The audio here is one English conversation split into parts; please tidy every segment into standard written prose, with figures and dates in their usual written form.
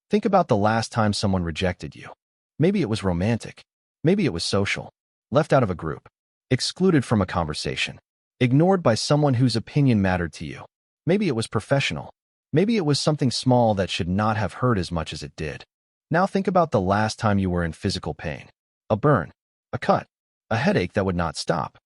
Think about the last time someone rejected you. Maybe it was romantic. Maybe it was social. Left out of a group. Excluded from a conversation. Ignored by someone whose opinion mattered to you. Maybe it was professional. Maybe it was something small that should not have hurt as much as it did. Now think about the last time you were in physical pain. A burn. A cut. A headache that would not stop.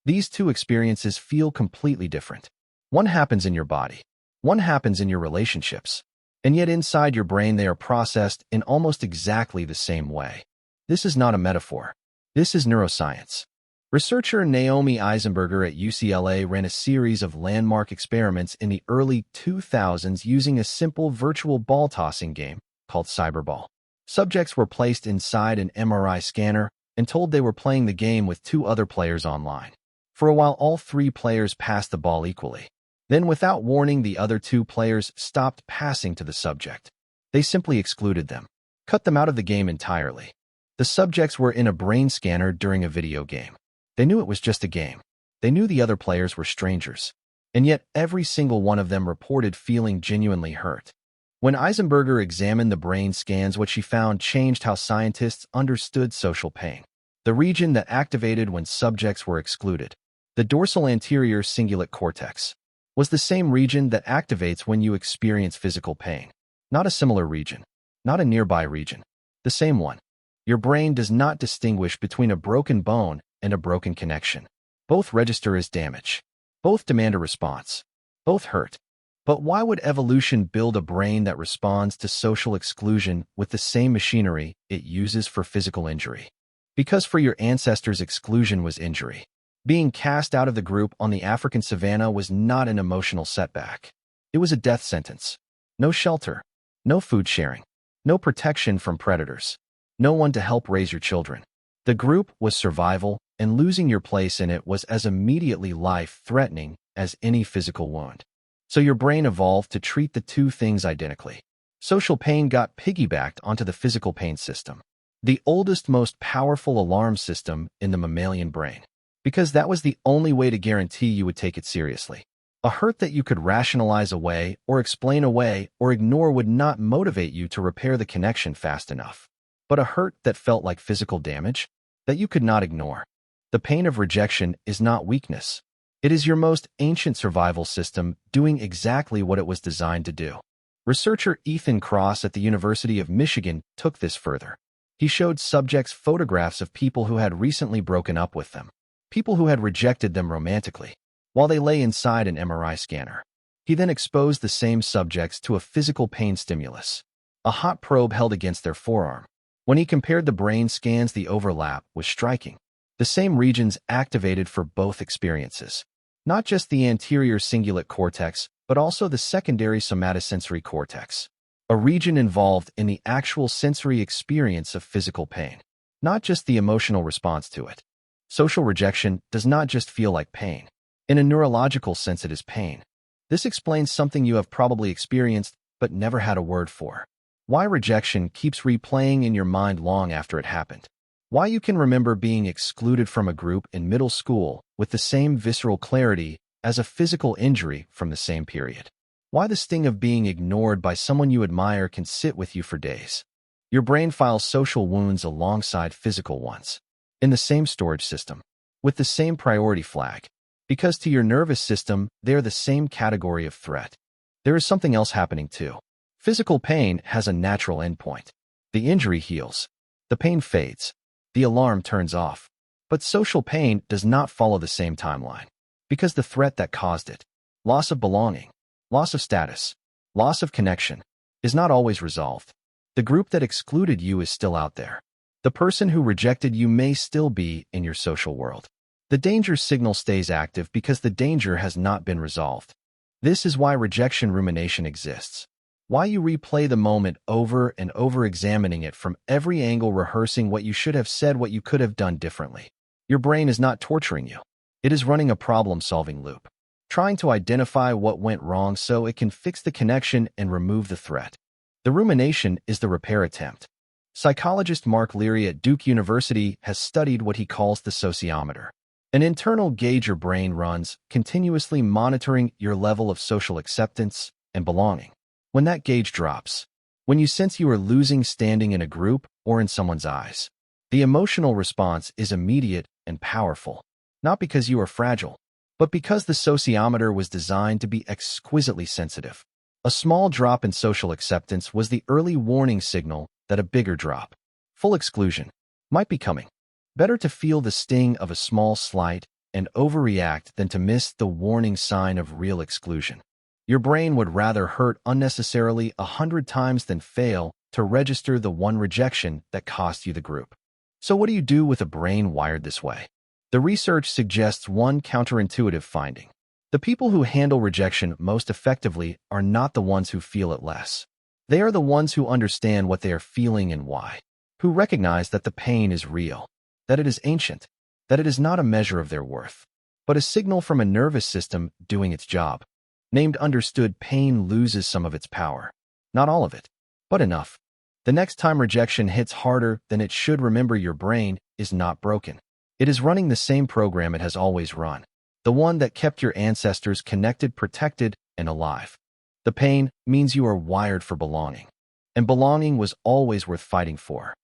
These two experiences feel completely different. One happens in your body. One happens in your relationships. And yet inside your brain they are processed in almost exactly the same way. This is not a metaphor. This is neuroscience. Researcher Naomi Eisenberger at UCLA ran a series of landmark experiments in the early 2000s using a simple virtual ball tossing game called cyberball. Subjects were placed inside an MRI scanner and told they were playing the game with two other players online. For a while, all three players passed the ball equally. Then, without warning, the other two players stopped passing to the subject. They simply excluded them, cut them out of the game entirely. The subjects were in a brain scanner during a video game. They knew it was just a game. They knew the other players were strangers. And yet, every single one of them reported feeling genuinely hurt. When Eisenberger examined the brain scans, what she found changed how scientists understood social pain. The region that activated when subjects were excluded, the dorsal anterior cingulate cortex, was the same region that activates when you experience physical pain. Not a similar region, not a nearby region, the same one. Your brain does not distinguish between a broken bone and a broken connection. Both register as damage. Both demand a response. Both hurt. But why would evolution build a brain that responds to social exclusion with the same machinery it uses for physical injury? Because for your ancestors, exclusion was injury. Being cast out of the group on the African savanna was not an emotional setback. It was a death sentence. No shelter, no food sharing, no protection from predators, no one to help raise your children. The group was survival, and losing your place in it was as immediately life-threatening as any physical wound. So your brain evolved to treat the two things identically. Social pain got piggybacked onto the physical pain system, the oldest, most powerful alarm system in the mammalian brain. Because that was the only way to guarantee you would take it seriously. A hurt that you could rationalize away or explain away or ignore would not motivate you to repair the connection fast enough. But a hurt that felt like physical damage, that you could not ignore. The pain of rejection is not weakness. It is your most ancient survival system doing exactly what it was designed to do. Researcher Ethan Cross at the University of Michigan took this further. He showed subjects photographs of people who had recently broken up with them. People who had rejected them romantically, while they lay inside an MRI scanner. He then exposed the same subjects to a physical pain stimulus, a hot probe held against their forearm. When he compared the brain scans, the overlap was striking. The same regions activated for both experiences. Not just the anterior cingulate cortex, but also the secondary somatosensory cortex, a region involved in the actual sensory experience of physical pain, not just the emotional response to it. Social rejection does not just feel like pain. In a neurological sense, it is pain. This explains something you have probably experienced but never had a word for. Why rejection keeps replaying in your mind long after it happened. Why you can remember being excluded from a group in middle school with the same visceral clarity as a physical injury from the same period. Why the sting of being ignored by someone you admire can sit with you for days. Your brain files social wounds alongside physical ones, in the same storage system, with the same priority flag, because to your nervous system, they are the same category of threat. There is something else happening too. Physical pain has a natural endpoint. The injury heals. The pain fades. The alarm turns off. But social pain does not follow the same timeline, because the threat that caused it, loss of belonging, loss of status, loss of connection, is not always resolved. The group that excluded you is still out there. The person who rejected you may still be in your social world. The danger signal stays active because the danger has not been resolved. This is why rejection rumination exists. Why you replay the moment over and over, examining it from every angle, rehearsing what you should have said, what you could have done differently. Your brain is not torturing you. It is running a problem-solving loop, trying to identify what went wrong so it can fix the connection and remove the threat. The rumination is the repair attempt. Psychologist Mark Leary at Duke University has studied what he calls the sociometer, an internal gauge your brain runs, continuously monitoring your level of social acceptance and belonging. When that gauge drops, When you sense you are losing standing in a group or in someone's eyes. The emotional response is immediate and powerful, not because you are fragile, but because the sociometer was designed to be exquisitely sensitive. A small drop in social acceptance was the early warning signal that a bigger drop, full exclusion, might be coming. Better to feel the sting of a small slight and overreact than to miss the warning sign of real exclusion. Your brain would rather hurt unnecessarily 100 times than fail to register the one rejection that cost you the group. So what do you do with a brain wired this way? The research suggests one counterintuitive finding. The people who handle rejection most effectively are not the ones who feel it less. They are the ones who understand what they are feeling and why, who recognize that the pain is real, that it is ancient, that it is not a measure of their worth, but a signal from a nervous system doing its job. Named understood pain loses some of its power. Not all of it, but enough. The next time rejection hits harder than it should, remember your brain is not broken. It is running the same program it has always run, the one that kept your ancestors connected, protected, and alive. The pain means you are wired for belonging, and belonging was always worth fighting for.